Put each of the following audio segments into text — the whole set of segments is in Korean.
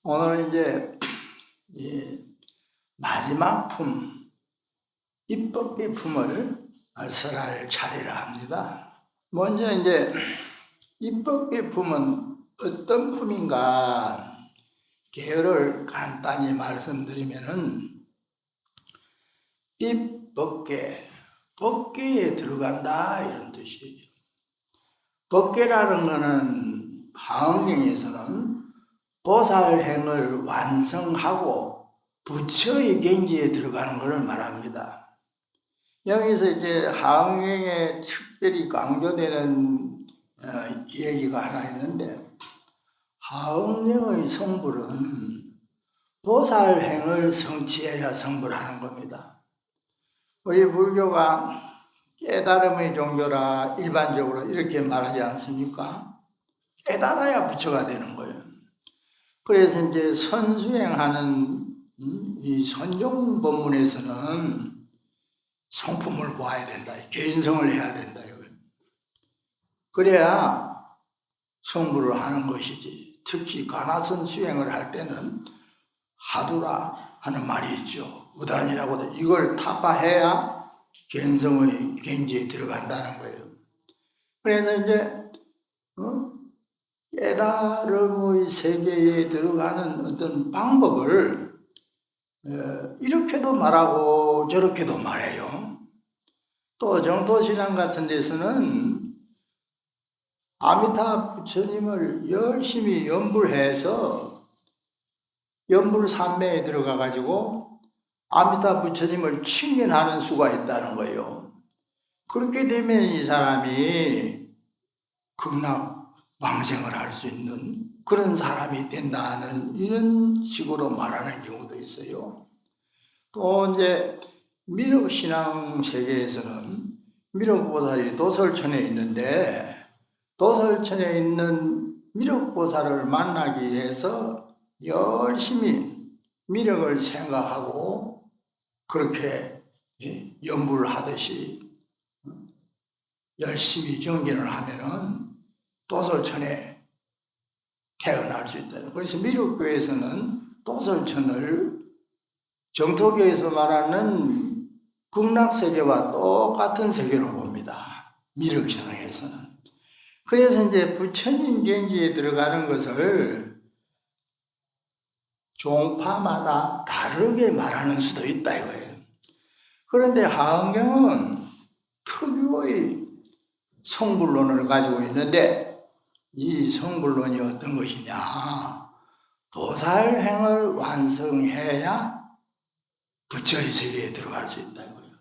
오늘 이제 이 마지막 품, 입법의 품을 설할 차례라 합니다. 먼저 이제 입법의 품은 어떤 품인가 개요를 간단히 말씀드리면은 입법계, 법계에 들어간다 이런 뜻이에요. 법계라는 것은 화엄경에서는 보살행을 완성하고 부처의 경지에 들어가는 것을 말합니다. 여기서 이제 화엄경에 특별히 강조되는 얘기가 하나 있는데, 화엄경의 성불은 보살행을 성취해야 성불하는 겁니다. 우리 불교가 깨달음의 종교라 일반적으로 이렇게 말하지 않습니까? 깨달아야 부처가 되는 거예요. 그래서 이제 선수행하는 이 선종 법문에서는 성품을 보아야 된다. 개인성을 해야 된다. 그래야 성불을 하는 것이지. 특히 가나선 수행을 할 때는 하두라 하는 말이 있죠. 의단이라고도 이걸 타파해야 개인성의 경지에 들어간다는 거예요. 그래서 이제 깨달음의 세계에 들어가는 어떤 방법을 이렇게도 말하고 저렇게도 말해요. 또 정토신앙 같은 데서는 아미타 부처님을 열심히 연불해서 연불산매에 들어가 가지고 아미타 부처님을 칭견하는 수가 있다는 거예요. 그렇게 되면 이 사람이 극락 방생을 할 수 있는 그런 사람이 된다는 이런 식으로 말하는 경우도 있어요. 또 이제 미륵신앙 세계에서는 미륵보살이 도설천에 있는데 도설천에 있는 미륵보살을 만나기 위해서 열심히 미륵을 생각하고 그렇게 연불을 하듯이 열심히 정진을 하면은 도설천에 태어날 수 있다. 그래서 미륵교에서는 도설천을 정토교에서 말하는 극락세계와 똑같은 세계로 봅니다. 미륵신앙에서는. 그래서 이제 부처님 경지에 들어가는 것을 종파마다 다르게 말하는 수도 있다 이거예요. 그런데 화엄경은 특유의 성불론을 가지고 있는데 이 성불론이 어떤 것이냐? 보살행을 완성해야 부처의 세계에 들어갈 수 있다 이거예요.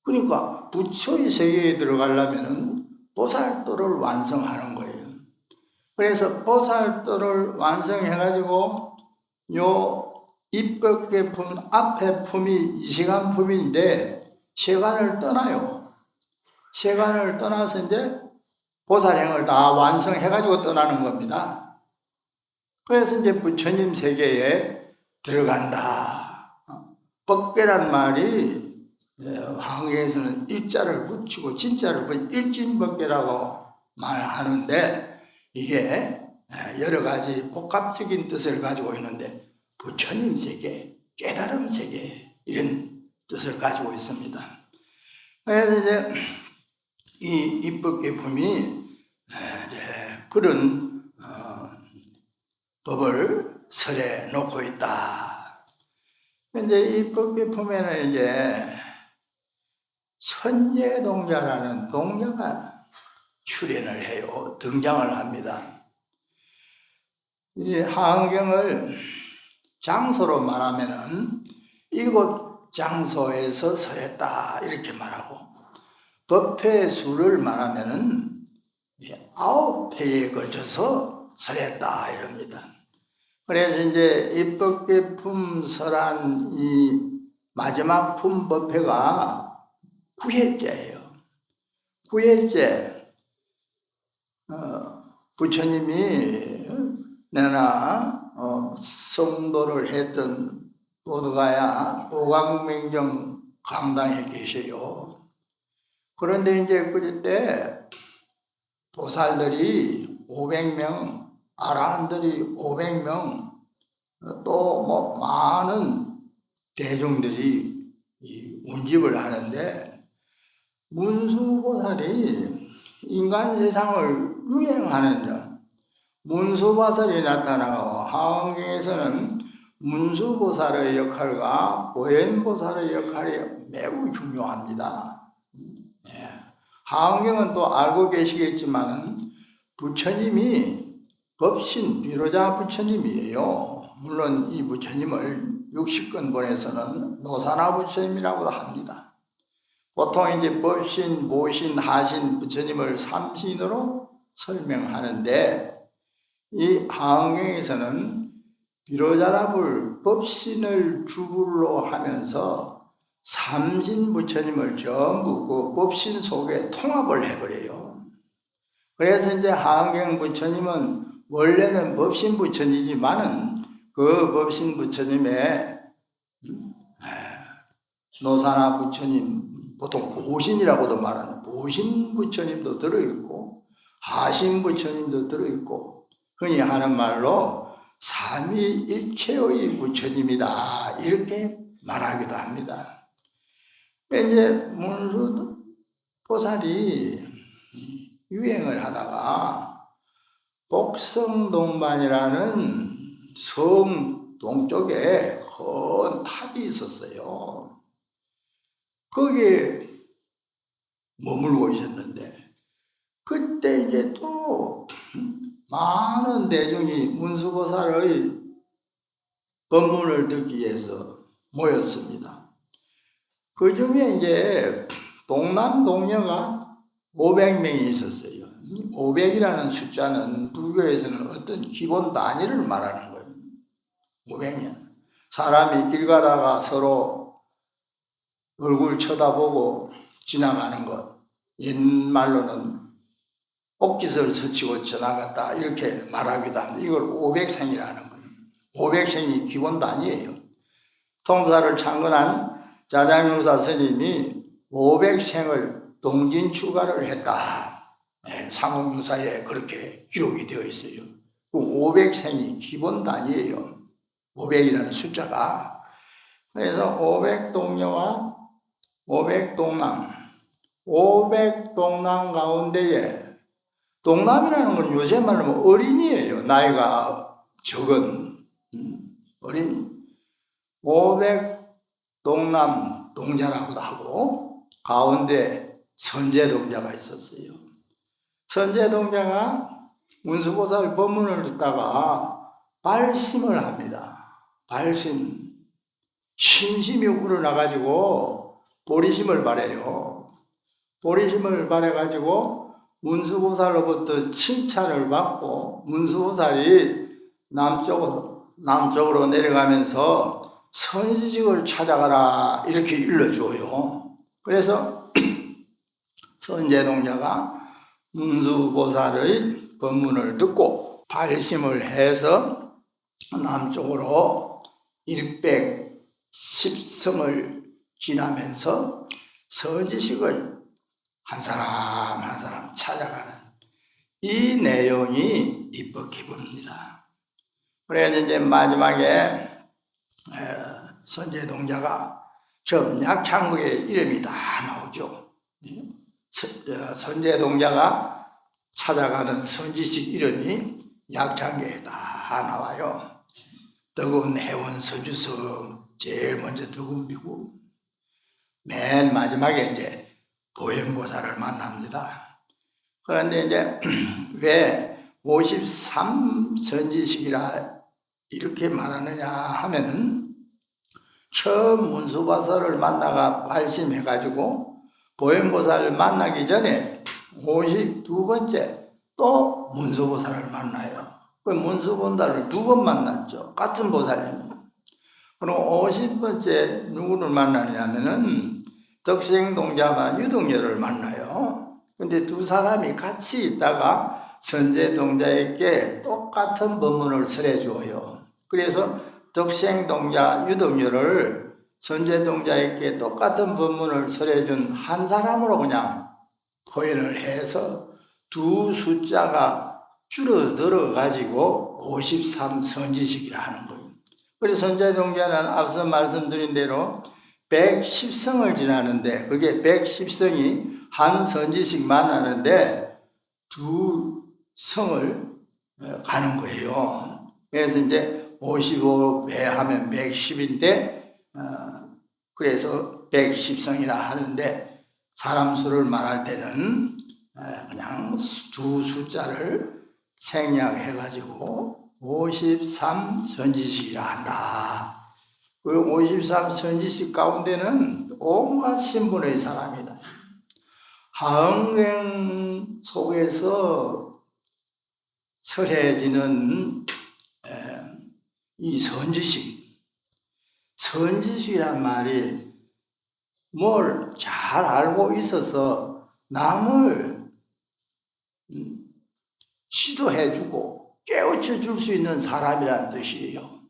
그러니까 부처의 세계에 들어가려면 보살도를 완성하는 거예요. 그래서 보살도를 완성해가지고 요 입법계 품 앞에 품이 이시간 품인데 세간을 떠나요. 세간을 떠나서 이제 보살행을 다 완성해가지고 떠나는 겁니다. 그래서 이제 부처님 세계에 들어간다. 법계란 말이 한국에서는 일자를 붙이고 진자를 붙이고 일진법계라고 말하는데 이게 여러 가지 복합적인 뜻을 가지고 있는데 부처님 세계, 깨달음 세계 이런 뜻을 가지고 있습니다. 그래서 이제 이 입법계 품이 그런 법을 설해 놓고 있다. 근데 입법계 품에는 이제 선제동자라는 동자가 출연을 해요. 등장을 합니다. 이 화엄경을 장소로 말하면은 7 장소에서 설했다 이렇게 말하고 법회 수를 말하면은 9회에 걸쳐서 설했다 이럽니다. 그래서 이제 입법계 품 설한 이 마지막 품 법회가 9회째예요. 9회째 부처님이 내나 성도를 했던 보드가야 보광명경 강당에 계셔요. 그런데 이제 그때 보살들이 500명, 아라한들이 500명 또 뭐 많은 대중들이 이 운집을 하는데, 문수보살이 인간 세상을 유행하는 점, 문수보살이 나타나고 하원경에서는 문수보살의 역할과 보현보살의 역할이 매우 중요합니다. 하원경은 또 알고 계시겠지만 부처님이 법신 비로자 부처님이에요. 물론 이 부처님을 60근본에서는 노사나 부처님이라고 합니다. 보통 이제 법신, 모신, 하신 부처님을 삼신으로 설명하는데, 이 하원경에서는 비로자납을 법신을 주불로 하면서 삼신 부처님을 전부 그 법신 속에 통합을 해버려요. 그래서 이제 하원경 부처님은 원래는 법신 부처님이지만은 그 법신 부처님의 노사나 부처님, 보통 보신이라고도 말하는 보신 부처님도 들어있고 하신 부처님도 들어있고, 흔히 하는 말로 삼위일체의 부처님이다 이렇게 말하기도 합니다. 이제 문수보살이 유행을 하다가 복성동반이라는 성 동쪽에 큰 탑이 있었어요. 거기에 머물고 있었는데, 그때 이제 또 많은 대중이 문수보살의 법문을 듣기 위해서 모였습니다. 그 중에 이제 동남 동녀가 500명이 있었어요. 500이라는 숫자는 불교에서는 어떤 기본 단위를 말하는 거예요. 500년. 사람이 길 가다가 서로 얼굴 쳐다보고 지나가는 것, 옛말로는 옥짓을 스치고 지나갔다 이렇게 말하기도 합니다. 이걸 500생이라는 거예요. 500생이 기본 단위예요. 통사를 창건한 자장용사 스님이 500생을 동진 추가를 했다. 상공유사에 그렇게 기록이 되어 있어요. 그 500생이 기본 단위예요. 500이라는 숫자가. 그래서 500동녀와 500동남, 500동남 가운데에, 동남이라는 건 요새 말하면 어린이에요. 나이가 적은 어린이. 500동남 동자라고도 하고, 가운데 선제동자가 있었어요. 선제동자가 문수보살 법문을 듣다가 발심을 합니다. 발심. 신심이 우러나가지고 보리심을 발해요. 보리심을 발해가지고 문수보살로부터 칭찬을 받고, 문수보살이 남쪽으로 내려가면서 선지식을 찾아가라 이렇게 일러줘요. 그래서 선제동자가 문수보살의 법문을 듣고 발심을 해서 남쪽으로 110성을 지나면서 선지식을 한 사람 한 사람 찾아가는 이 내용이 입법기부입니다. 그래서 이제 마지막에 선제동자가 처음 약창국의 이름이 다 나오죠. 선제동자가 찾아가는 선지식 이름이 약창계에 다 나와요. 덕은 해원 선주섬 제일 먼저 덕은비고, 맨 마지막에 이제 보현보살을 만납니다. 그런데 이제 왜 53선지식이라 이렇게 말하느냐 하면은, 처음 문수보살을 만나가 발심해가지고 보현보살을 만나기 전에 52번째 또 문수보살을 만나요. 그 문수보살을 2번 만났죠. 같은 보살님이. 그럼 50번째 누구를 만나냐면은 덕생동자와 유동열을 만나요. 근데 두 사람이 같이 있다가 선제동자에게 똑같은 법문을 설해줘요. 그래서 덕생동자, 유동열을 선제동자에게 똑같은 법문을 설해준 한 사람으로 그냥 표현을 해서 두 숫자가 줄어들어 가지고 53선지식이라 하는 거예요. 그래서 선자동자는 앞서 말씀드린 대로 110성을 지나는데 그게 110성이 한 선지식 만나는데 두 성을 가는 거예요. 그래서 이제 55배 하면 110인데 그래서 110성이라 하는데 사람 수를 말할 때는 그냥 두 숫자를 생략해가지고 53 선지식이라 한다. 그 53 선지식 가운데는 온갖 신분의 사람이다. 하흥경 속에서 설해지는 이 선지식이란 말이 뭘 잘 알고 있어서 남을 지도해주고 깨우쳐 줄 수 있는 사람이라는 뜻이에요.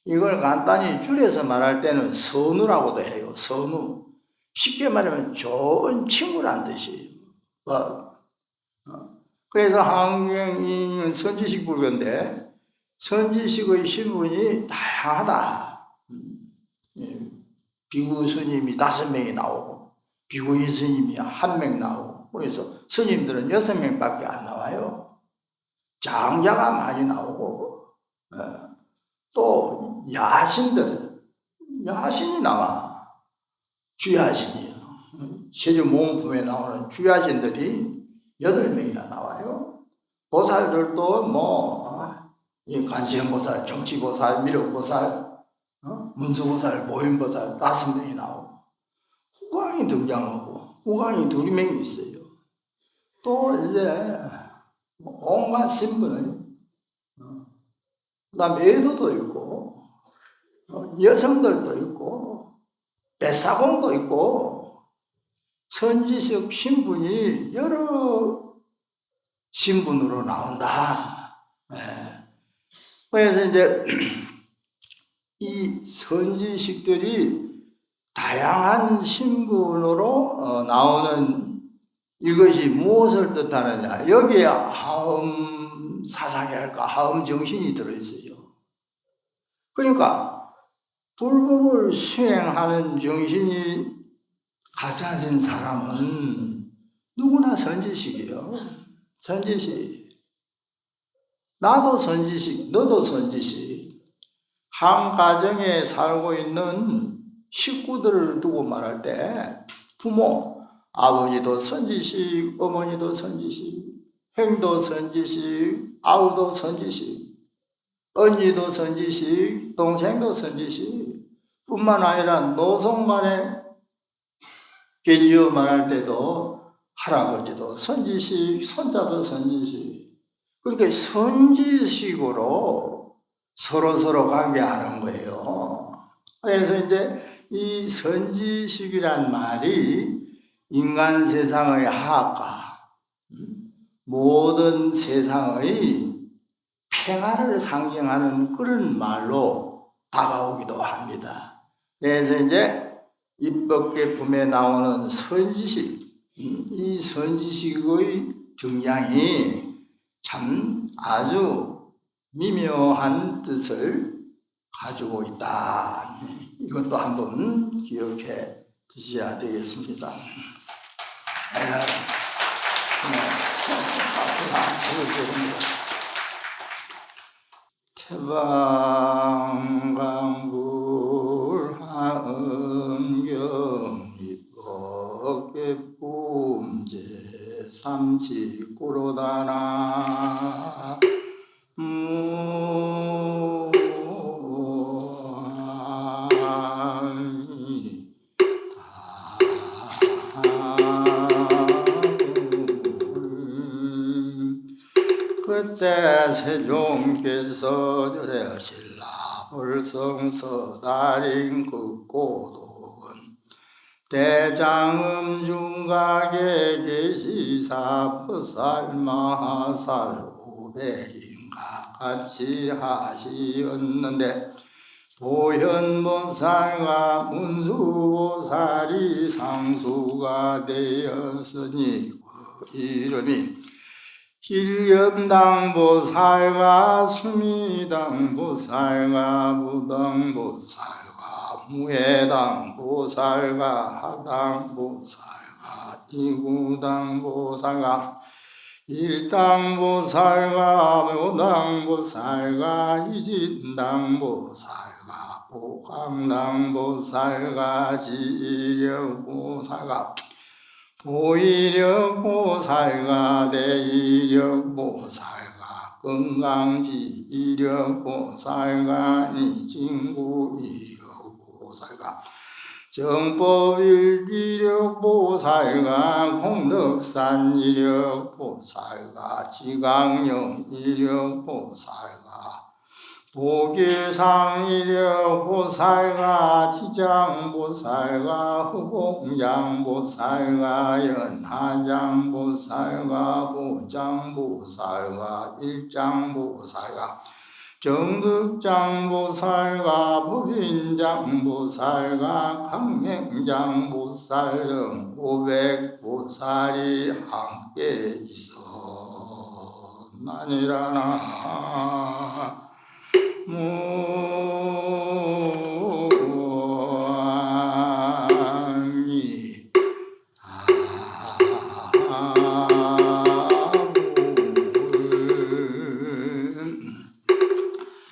이걸 간단히 줄여서 말할 때는 선우라고도 해요. 선우. 쉽게 말하면 좋은 친구란 뜻이에요. 그래서 하흥경은 선지식 불교인데 선지식의 신분이 다양하다. 비구 스님이 5명이 나오고 비구니 스님이 1명 나오고 그래서 스님들은 6명밖에 안 나와요. 장자가 많이 나오고 또 야신이 나와. 주야신이요. 세주 모음품에 나오는 주야신들이 8명이나 나와요. 보살들도 관세음보살, 정치보살, 미륵보살, 문수보살, 모임보살 5명이 나오고 후광이 등장하고 후광이 2명이 있어요. 또 이제 온갖 신분을 그다음에 애도도 있고 여성들도 있고 뱃사공도 있고 선지식 신분이 여러 신분으로 나온다. 그래서 이제 이 선지식들이 다양한 신분으로 나오는 이것이 무엇을 뜻하느냐. 여기에 하음 사상이랄까 하음 정신이 들어있어요. 그러니까 불법을 수행하는 정신이 갖춰진 사람은 누구나 선지식이에요. 선지식. 나도 선지식, 너도 선지식. 한 가정에 살고 있는 식구들을 두고 말할 때 부모, 아버지도 선지식, 어머니도 선지식, 형도 선지식, 아우도 선지식, 언니도 선지식, 동생도 선지식, 뿐만 아니라 노송 간에 견지어 말할 때도 할아버지도 선지식, 손자도 선지식. 그러니까 선지식으로 서로 관계하는 거예요. 그래서 이제 이 선지식이란 말이 인간 세상의 하악과 모든 세상의 평화를 상징하는 그런 말로 다가오기도 합니다. 그래서 이제 입법계품에 나오는 선지식, 이 선지식의 등장이 참 아주 미묘한 뜻을 가지고 있다. 이것도 한번 기억해 두셔야 되겠습니다. 태방강불 하음경 입법계품 제3지구로다나 그때 세종께서 신라불성서달인 극고도은 대장음 중각에 계시사 풋살 마살 500인가 같이 하시었는데 보현보살과 문수보살이 상수가 되었으니 그 이름이 길염당보살과 수미당보살과 무당보살과 무해당보살과 하당보살과 이구당보살과 일당보살과 묘당보살과 이진당보살과 보강당보살과 지력보살과 보이력보살과 대이력보살과 건강지이력보살과 이진구이력보살과 정법일이력보살과 공덕산이력보살과 지강령이력보살과 보길상이력보살과 지장보살과 후공장보살과 연하장보살과 보장보살과 일장보살과 정득장보살과 법인장보살과 강맹장보살 등 500보살이 함께 있어나니라나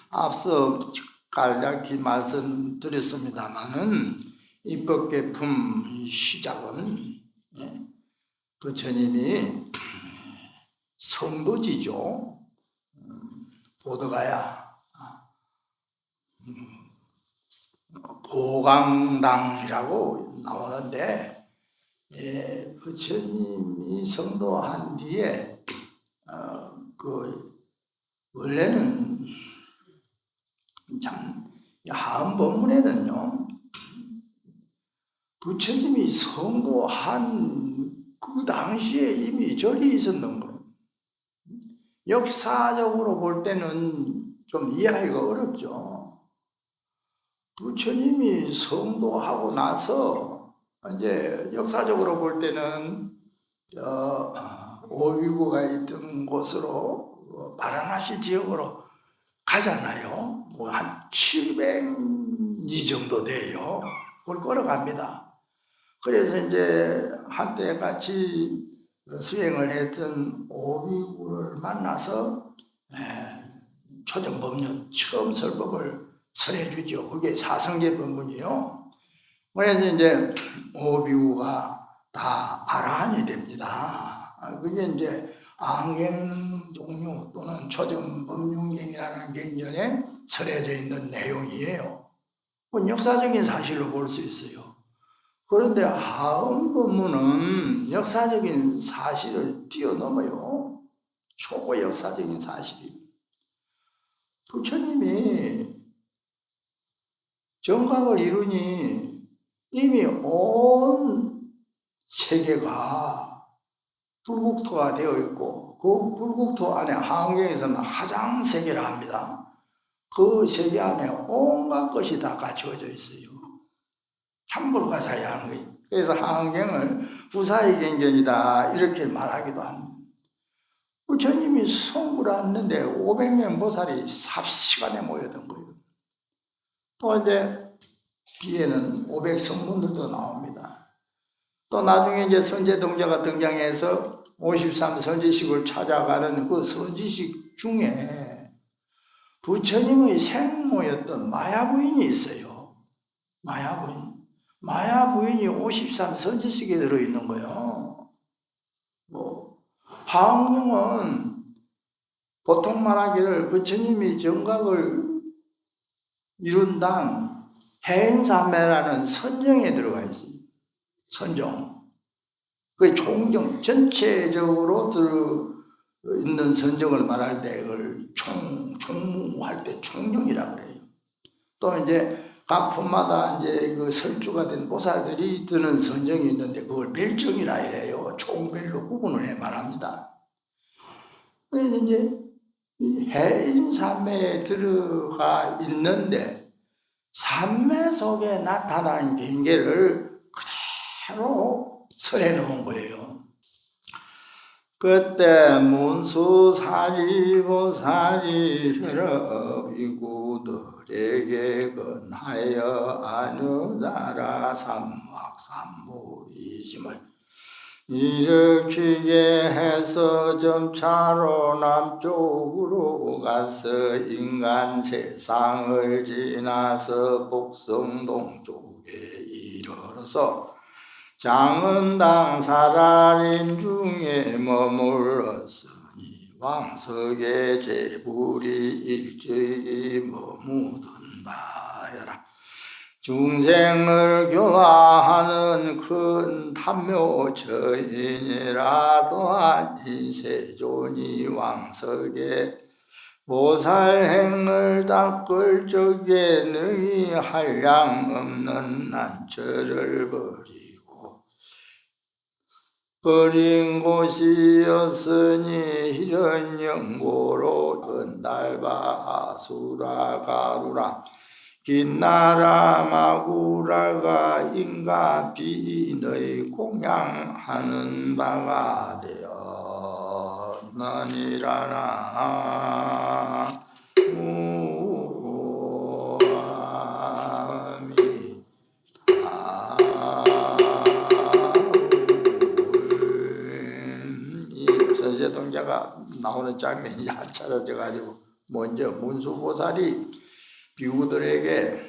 앞서 간략히 말씀드렸습니다마는 입법계품 시작은 부처님이 성도지죠. 보드가야 보강당이라고 나오는데 부처님이 성도한 뒤에 원래는 참 하은 법문에는요 부처님이 성도한 그 당시에 이미 절이 있었는 거예요. 역사적으로 볼 때는 좀 이해하기가 어렵죠. 부처님이 성도하고 나서 이제 역사적으로 볼 때는 오위구가 있던 곳으로 바라나시 지역으로 가잖아요. 뭐 한 700리 정도 돼요. 그걸 걸어갑니다. 그래서 이제 한때 같이 수행을 했던 오위구를 만나서 초정법륜 처음 설법을 설해주죠. 그게 사성계 법문이요. 그래서 이제 오비구가 다 아라한이 됩니다. 그게 이제 안경종류 또는 초정법륜경이라는 경전에 설해져 있는 내용이에요. 그건 역사적인 사실로 볼 수 있어요. 그런데 하은 법문은 역사적인 사실을 뛰어넘어요. 초고 역사적인 사실이. 부처님이 정각을 이루니 이미 온 세계가 불국토가 되어 있고 그 불국토 안에 한경에서는 하장세계라 합니다. 그 세계 안에 온갖 것이 다 갖추어져 있어요. 참불가 자야 하는 거예요. 그래서 한경을 부사의 경전이다 이렇게 말하기도 합니다. 부처님이 성불을 했는데 500명 보살이 삽시간에 모였던 거예요. 또 이제 뒤에는 500성문들도 나옵니다. 또 나중에 이제 선제동자가 등장해서 53선지식을 찾아가는 그 선지식 중에 부처님의 생모였던 마야부인이 있어요. 마야부인이 53선지식에 들어있는 거예요. 하은경은 보통 말하기를 부처님이 정각을 이룬 당 해행삼매라는 선정에 들어가 있어요. 선정. 그 총정, 전체적으로 들어있는 선정을 말할 때 그걸 총할 때 총정이라고 그래요. 또 이제 각 품마다 이제 그 설주가 된 보살들이 드는 선정이 있는데 그걸 별정이라 이래요. 총별로 구분을 해 말합니다. 그래서 이제 해인삼매에 들어가 있는데 삼매 속에 나타난 경계를 그대로 설해 놓은 거예요. 그때 문수사리 보살이 혈업이구들에게 근하여 아누나라 삼막삼무리심을 일으키게 해서 점차로 남쪽으로 가서 인간 세상을 지나서 복성동 쪽에 이르러서 장은당 사라림 중에 머물렀으니 왕석의 재불이 일찍이 머무든다여라. 중생을 교화하는 큰 탐묘처인이라 또한 이 세존이 왕석의 보살행을 닦을 적에 능히 한량 없는 난처를 버린 곳이었으니 히련연고로 건달바 아수라 가루라 긴나라 마구라가 인가 비인의 공양하는 바가 되었느니라나. 선세동자가 나오는 장면이 찾아져 가지고 먼저 문수보살이 비구들에게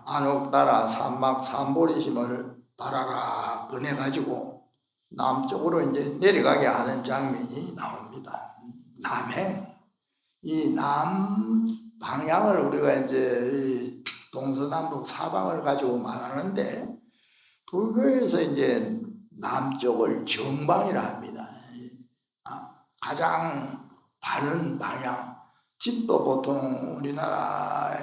안옥따라 삼막삼보리심을 따라라 꺼내가지고 남쪽으로 이제 내려가게 하는 장면이 나옵니다. 남행, 이 남 방향을 우리가 이제 동서남북 사방을 가지고 말하는데 불교에서 이제 남쪽을 정방이라 합니다. 가장 바른 방향. 집도 보통 우리나라에서는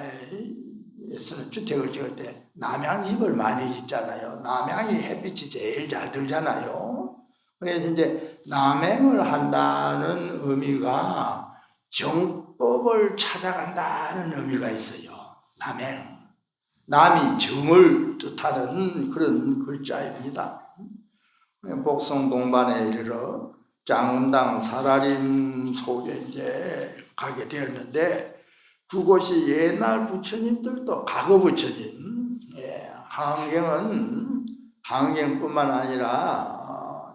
주택을 지을 때 남향집을 많이 짓잖아요. 남향이 햇빛이 제일 잘 들잖아요. 그래서 이제 남행을 한다는 의미가 정법을 찾아간다는 의미가 있어요. 남행. 남이 정을 뜻하는 그런 글자입니다. 복성 동반에 이르러 장은당 사라림 속에 이제 가게 되었는데 그곳이 옛날 부처님들도 과거 부처님, 하은경뿐만 아니라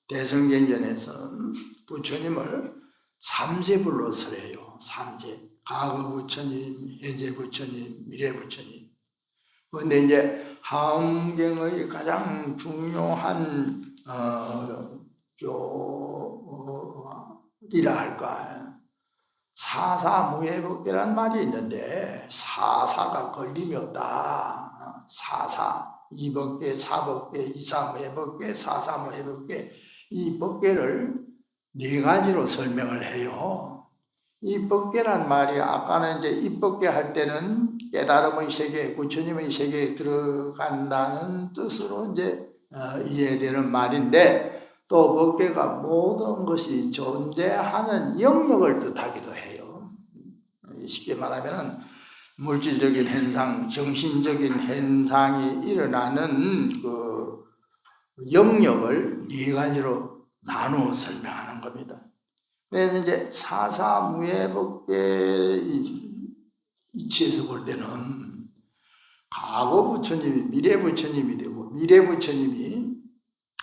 대성경전에서는 부처님을 3세불로 설해요. 3세. 과거 부처님, 현재 부처님, 미래 부처님. 그런데 이제 하은경의 가장 중요한 교리라 할까. 사사무예법계란 말이 있는데 사사가 걸림이 없다. 사사, 이법계, 사법계, 이사무예법계, 사사무예법계. 이 법계를 네 가지로 설명을 해요. 이 법계란 말이 아까는 이제 입법계 할 때는 깨달음의 세계, 부처님의 세계에 들어간다는 뜻으로 이제 이해되는 말인데 또 법계가 모든 것이 존재하는 영역을 뜻하기도 해요. 쉽게 말하면 물질적인 현상, 정신적인 현상이 일어나는 그 영역을 네 가지로 나누어 설명하는 겁니다. 그래서 이제 사사무예법계 이치에서 볼 때는 과거 부처님이 미래 부처님이 되고 미래 부처님이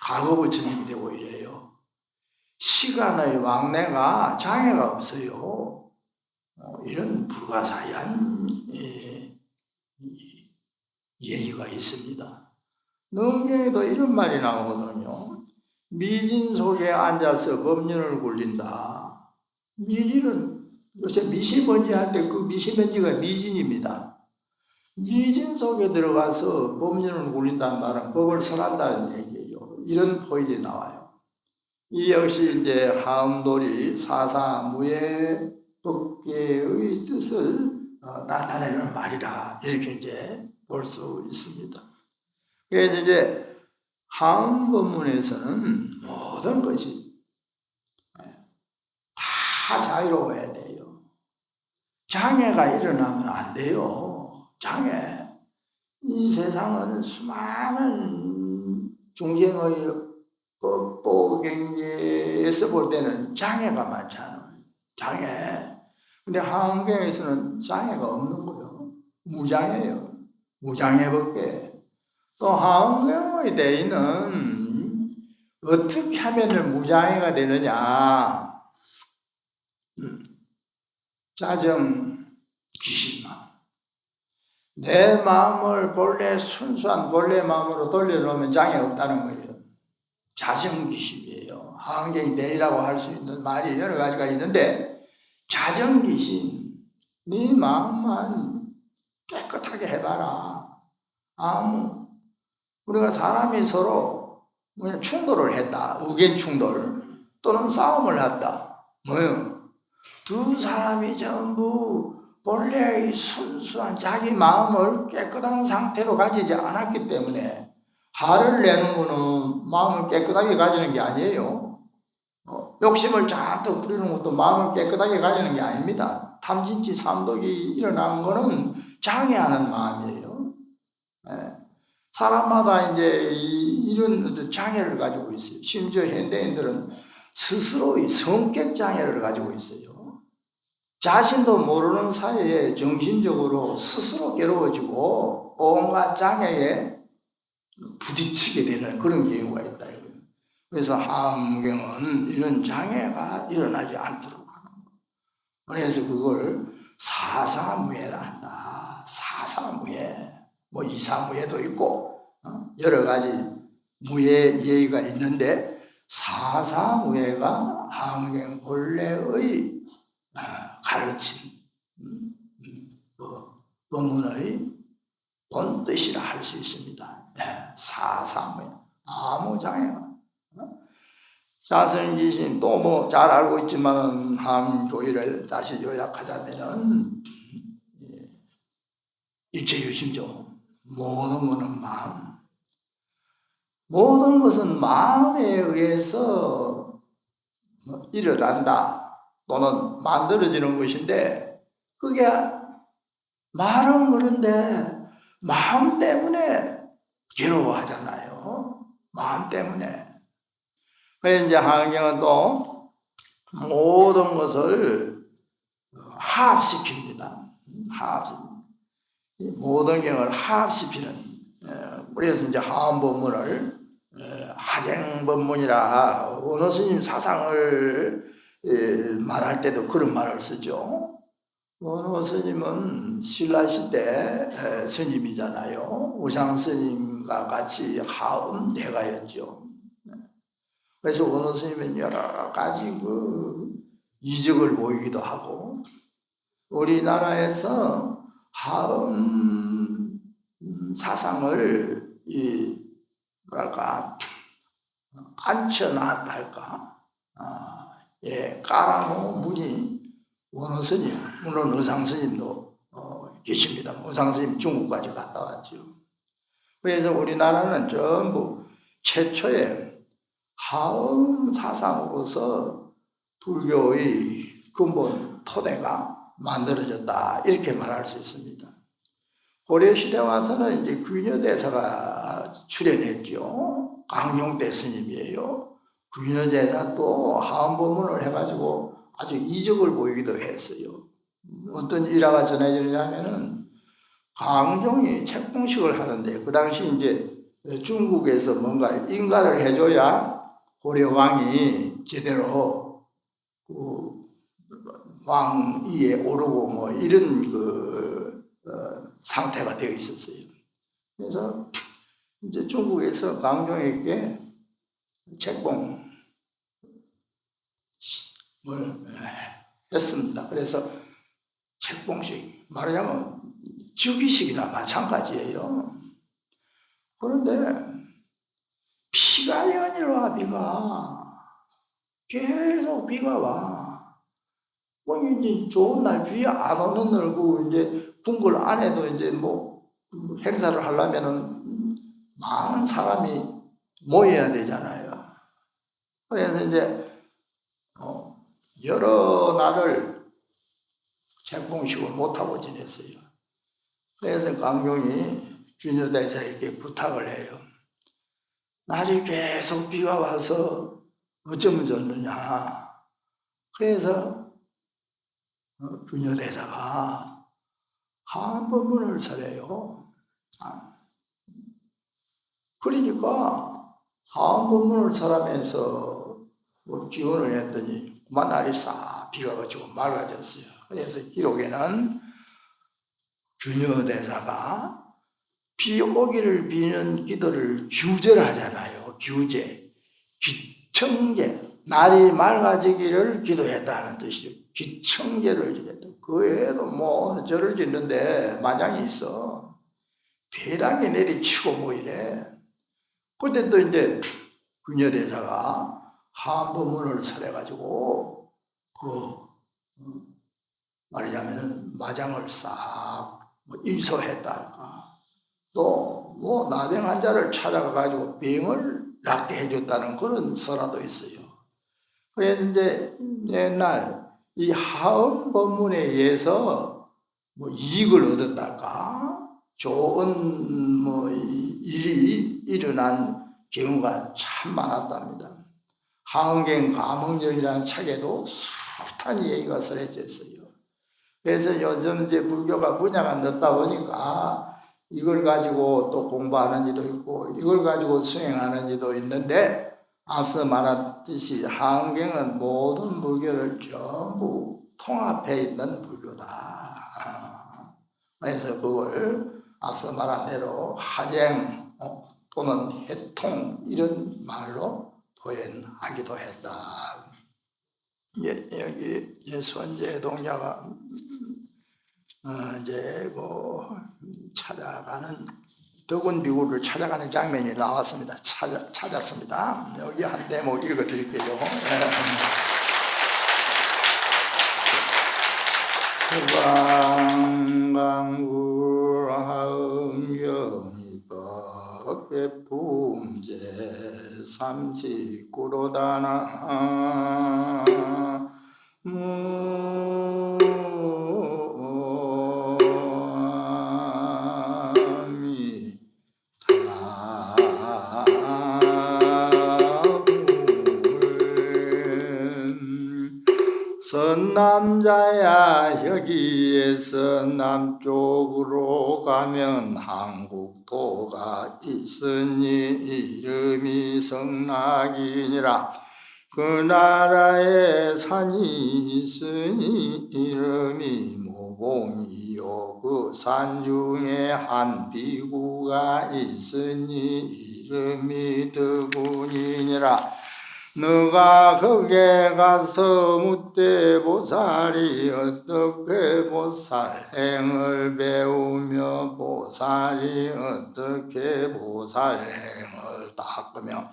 과거 부처님이 되고 이래요. 시간의 왕래가 장애가 없어요. 이런 불가사의한 얘기가 있습니다. 능경에도 이런 말이 나오거든요. 미진 속에 앉아서 법륜을 굴린다. 미진은 요새 미세먼지 할 때 그 미세먼지가 미진입니다. 미진 속에 들어가서 법륜을 굴린다는 말은 법을 설한다는 얘기예요. 이런 포인이 나와요. 이 역시 이제 하음돌이 사사무예법계의 뜻을 나타내는 말이라 이렇게 이제 볼 수 있습니다. 그래서 이제 하음 법문에서는 모든 것이 다 자유로워야 돼요. 장애가 일어나면 안 돼요. 장애. 이 세상은 수많은 중생의 법보경계에서 볼 때는 장애가 많잖아요. 장애. 근데 하원경에서는 장애가 없는 거예요. 무장애예요. 무장애법계. 또 하원경의 대의는 어떻게 하면 무장애가 되느냐. 자정 귀신만. 내 마음을 본래 순수한 본래 마음으로 돌려놓으면 장애 없다는 거예요. 자정귀신이에요. 하원경이 대의라고 할 수 있는 말이 여러 가지가 있는데 자정귀신, 네 마음만 깨끗하게 해봐라. 우리가 사람이 서로 충돌을 했다. 의견 충돌 또는 싸움을 했다. 뭐요? 두 사람이 전부 본래의 순수한 자기 마음을 깨끗한 상태로 가지지 않았기 때문에 화를 내는 거는 마음을 깨끗하게 가지는 게 아니에요. 욕심을 잔뜩 부리는 것도 마음을 깨끗하게 가지는 게 아닙니다. 탐진치 삼독이 일어나는 거는 장애하는 마음이에요. 사람마다 이제 이런 장애를 가지고 있어요. 심지어 현대인들은 스스로의 성격 장애를 가지고 있어요. 자신도 모르는 사이에 정신적으로 스스로 괴로워지고 온갖 장애에 부딪히게 되는 그런 경우가 있다. 그래서 하원경은 이런 장애가 일어나지 않도록 하는 거예요. 그래서 그걸 사사무예라 한다. 사사무예. 뭐 이사무예도 있고 여러 가지 무예 예의가 있는데 사사무예가 하원경 본래의 가르친 법문의 본뜻이라 할 수 있습니다. 사사무예. 아무 장애가. 자성귀신 또 뭐 잘 알고 있지만은 함교의를 다시 요약하자면은 일체유심죠. 모든 것은 마음. 모든 것은 마음에 의해서 일어난다 또는 만들어지는 것인데 그게 말은 그런데 마음 때문에 괴로워하잖아요. 마음 때문에. 그래서 이제 하원경은 또 모든 것을 화합시킵니다. 모든 경을 화합시키는. 그래서 이제 하원법문을 하쟁법문이라 원어스님 사상을 말할 때도 그런 말을 쓰죠. 원어스님은 신라시대 스님이잖아요. 우상스님과 같이 하음대가였죠. 그래서 원어스님은 여러 가지 이적을 보이기도 하고 우리나라에서 하음 사상을 앉혀놨다 할까 깔아놓은 분이 원어스님, 물론 의상스님도 계십니다. 의상스님 중국까지 갔다 왔죠. 그래서 우리나라는 전부 최초의 하음 사상으로서 불교의 근본 토대가 만들어졌다 이렇게 말할 수 있습니다. 고려시대 와서는 이제 귀녀대사가 출연했죠. 강용대 스님이에요. 귀녀대사도 하음법문을 해가지고 아주 이적을 보이기도 했어요. 어떤 일화가 전해지냐면은 강종이 책봉식을 하는데 그 당시 이제 중국에서 뭔가 인가를 해줘야 고려왕이 제대로 왕위에 오르고 뭐 이런 상태가 되어 있었어요. 그래서 이제 중국에서 강종에게 책봉을 했습니다. 그래서 책봉식 말하자면 즉위식이나 마찬가지예요. 그런데 비가 연일와 계속 비가 와. 뭐 이제 좋은 날 비 안 오는 날고 이제 궁궐 안에도 이제 뭐 행사를 하려면은 많은 사람이 모여야 되잖아요. 그래서 이제 여러 날을 책봉식을 못하고 지냈어요. 그래서 강종이 귀녀대사에게 부탁을 해요. 낮에 계속 비가 와서 어쩌면 좋느냐. 그래서 부녀대사가 하원법문을 설해요. 그러니까 하원법문을 설하면서 기원을 했더니 그만 날이 싹 비가 그치고 맑아졌어요. 그래서 기록에는 부녀대사가 비 오기를 비는 기도를 규제를 하잖아요. 규제. 기청제. 날이 맑아지기를 기도했다는 뜻이죠. 기청제를 지냈다. 그 외에도 뭐 절을 짓는데 마장이 있어. 대량이 내리치고 뭐 이래. 그때 또 이제 부녀대사가 한법문을 설해가지고 말하자면 마장을 싹 인소했다. 또 뭐 나병 환자를 찾아가가지고 병을 낫게 해줬다는 그런 설화도 있어요. 그래서 이제 옛날 이 하음 법문에 의해서 뭐 이익을 얻었달까, 좋은 뭐 일이 일어난 경우가 참 많았답니다. 하음경 감흥경이라는 책에도 숱한 얘기가 설해져 있어요. 그래서 요즘 이제 불교가 분야가 넓다 보니까 이걸 가지고 또 공부하는 이도 있고 이걸 가지고 수행하는 이도 있는데, 앞서 말했듯이 하음경은 모든 불교를 전부 통합해 있는 불교다. 그래서 그걸 앞서 말한 대로 하쟁 또는 해통 이런 말로 표현하기도 했다. 여기 손재 동자가 이제 뭐 찾아가는 덕운 비구를 찾아가는 장면이 나왔습니다. 찾았습니다. 여기 한 대목 읽어드릴게요. 수강강구하음경이 법계품제 삼식구로다나 선남자야 여기에서 남쪽으로 가면 한국도가 있으니 이름이 성락이니라. 그 나라에 산이 있으니 이름이 모봉이요. 그 산 중에 한 비구가 있으니 이름이 덕운이니라. 너가 거기에 가서 묻되 보살이 어떻게 보살행을 배우며 보살이 어떻게 보살행을 닦으며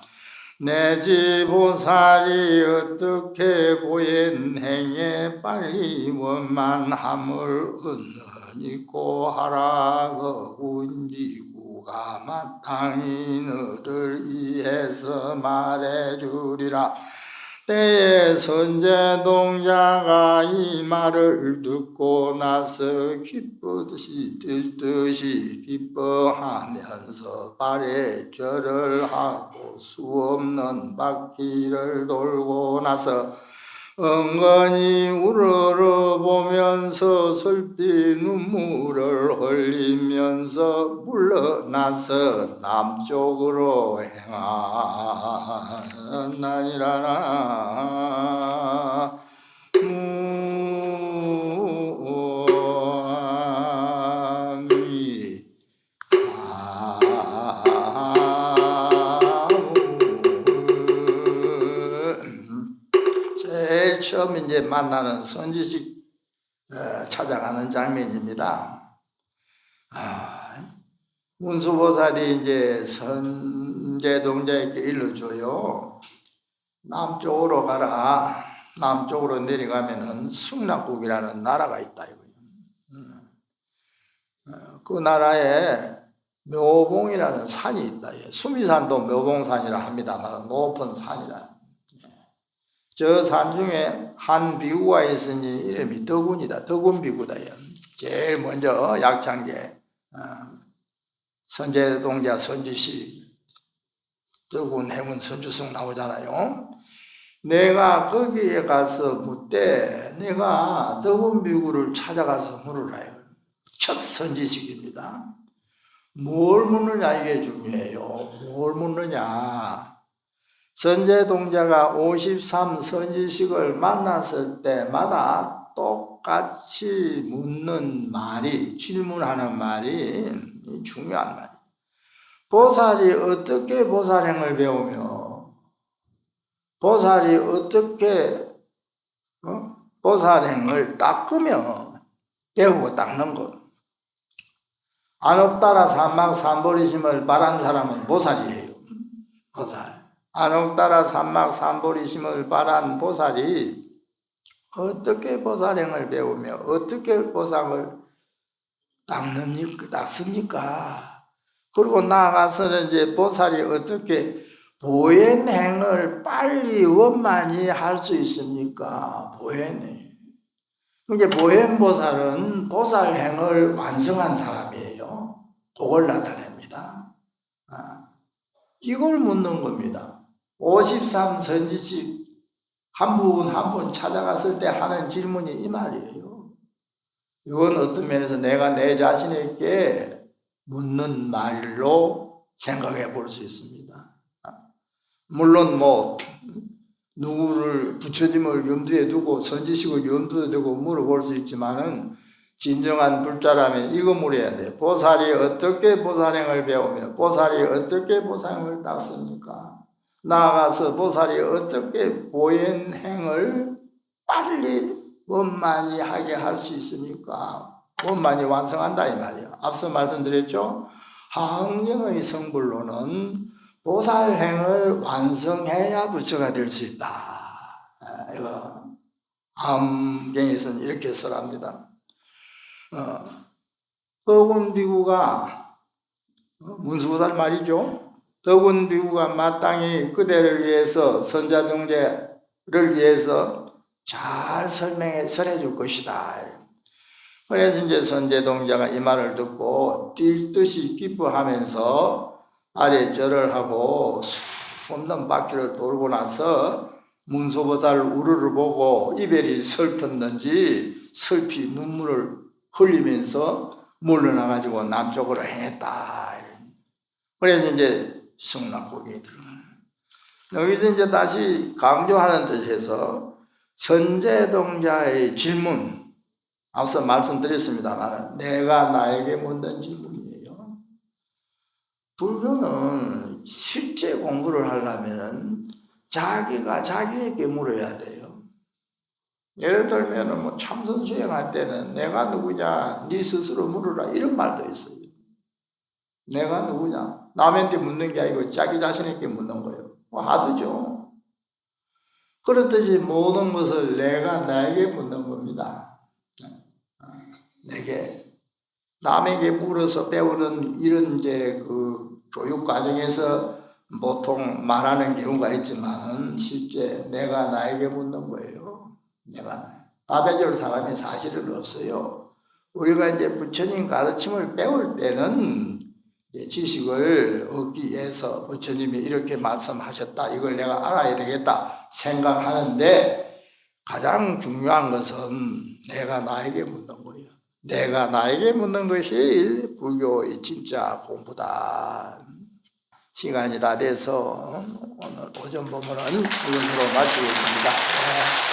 내지 보살이 어떻게 보인 행에 빨리 원만함을 얻느니고 하라. 거군지구가 마땅히 너를 이해서 말해주리라. 때에 선제동자가 이 말을 듣고 나서 기쁘듯이 들듯이 기뻐하면서 발에 절을 하고 수없는 바퀴를 돌고 나서 엉거니 우러러 보면서 슬피 눈물을 흘리면서 물러나서 남쪽으로 행하나니라. 처음 이제 만나는 선지식 찾아가는 장면입니다. 문수보살이 이제 선제동자에게 일러줘요. 남쪽으로 가라. 남쪽으로 내려가면은 승락국이라는 나라가 있다 이거예요. 그 나라에 묘봉이라는 산이 있다. 수미산도 묘봉산이라 합니다만 높은 산이라. 저 산 중에 한 비구가 있으니 이름이 덕운이다. 덕운 비구다. 제일 먼저 약창제 선제동자 선지시 뜨거운 해문 선주성 나오잖아요. 내가 거기에 가서 묻되 내가 뜨거운 비구를 찾아가서 물으라요. 첫 선지식입니다. 뭘 묻느냐 이게 중요해요. 뭘 묻느냐. 선제동자가 53 선지식을 만났을 때마다 똑같이 묻는 말이, 질문하는 말이 중요한 말이에요. 보살이 어떻게 보살행을 배우며 보살이 어떻게 보살행을 닦으며 배우고 닦는 것. 안옥따라 삼막 삼보리심을 바란 사람은 보살이에요. 보살. 안옥따라 삼막 삼보리심을 바란 보살이 어떻게 보살행을 배우며 어떻게 보상을 닦습니까? 그리고 나아가서는 이제 보살이 어떻게 보현행을 빨리 원만히 할 수 있습니까? 보현행. 이게 보현보살은 보살행을 완성한 사람이에요. 그걸 나타냅니다. 이걸 묻는 겁니다. 53 선지식 한 분 한 분 찾아갔을 때 하는 질문이 이 말이에요. 이건 어떤 면에서 내가 내 자신에게 묻는 말로 생각해 볼 수 있습니다. 물론 누구를 부처님을 염두에 두고 선지식을 염두에 두고 물어볼 수 있지만은 진정한 불자라면 이거 물어야 돼. 보살이 어떻게 보살행을 배우며 보살이 어떻게 보살행을 닦습니까? 나아가서 보살이 어떻게 보현행을 빨리 원만히 하게 할 수 있습니까? 원만히 완성한다 이 말이야. 앞서 말씀드렸죠? 하흥경의 성불로는 보살행을 완성해야 부처가 될 수 있다. 이거 암경에서는 이렇게 설합니다. 덕운비구가 문수보살 말이죠. 덕운비구가 마땅히 그대를 위해서 선자동제를 위해서 잘 설해 줄 것이다. 그래서 이제 선제동자가 이 말을 듣고 뛸 듯이 기뻐하면서 아래 절을 하고 수없는 바퀴를 돌고 나서 문수보살 우르를 보고 이별이 슬펐는지 슬피 눈물을 흘리면서 물러나가지고 남쪽으로 행했다. 그래서 이제 승낙국에 들어가요. 여기서 이제 다시 강조하는 뜻에서 선제동자의 질문, 앞서 말씀드렸습니다만 내가 나에게 묻는 질문이에요. 불교는 실제 공부를 하려면 자기가 자기에게 물어야 돼요. 예를 들면 참선 수행할 때는 내가 누구냐 네 스스로 물으라 이런 말도 있어요. 내가 누구냐 남한테 묻는 게 아니고 자기 자신에게 묻는 거예요. 하드죠. 그렇듯이 모든 것을 내가 나에게 묻는 겁니다. 내게 남에게 물어서 배우는 이런 이제 그 교육 과정에서 보통 말하는 경우가 있지만 실제 내가 나에게 묻는 거예요. 내가 답해줄 사람이 사실은 없어요. 우리가 이제 부처님 가르침을 배울 때는 지식을 얻기 위해서 부처님이 이렇게 말씀하셨다. 이걸 내가 알아야 되겠다 생각하는데 가장 중요한 것은 내가 나에게 묻는 거예요. 내가 나에게 묻는 것이 불교의 진짜 공부다. 시간이 다 돼서 오늘 오전 법문은 이것으로 마치겠습니다.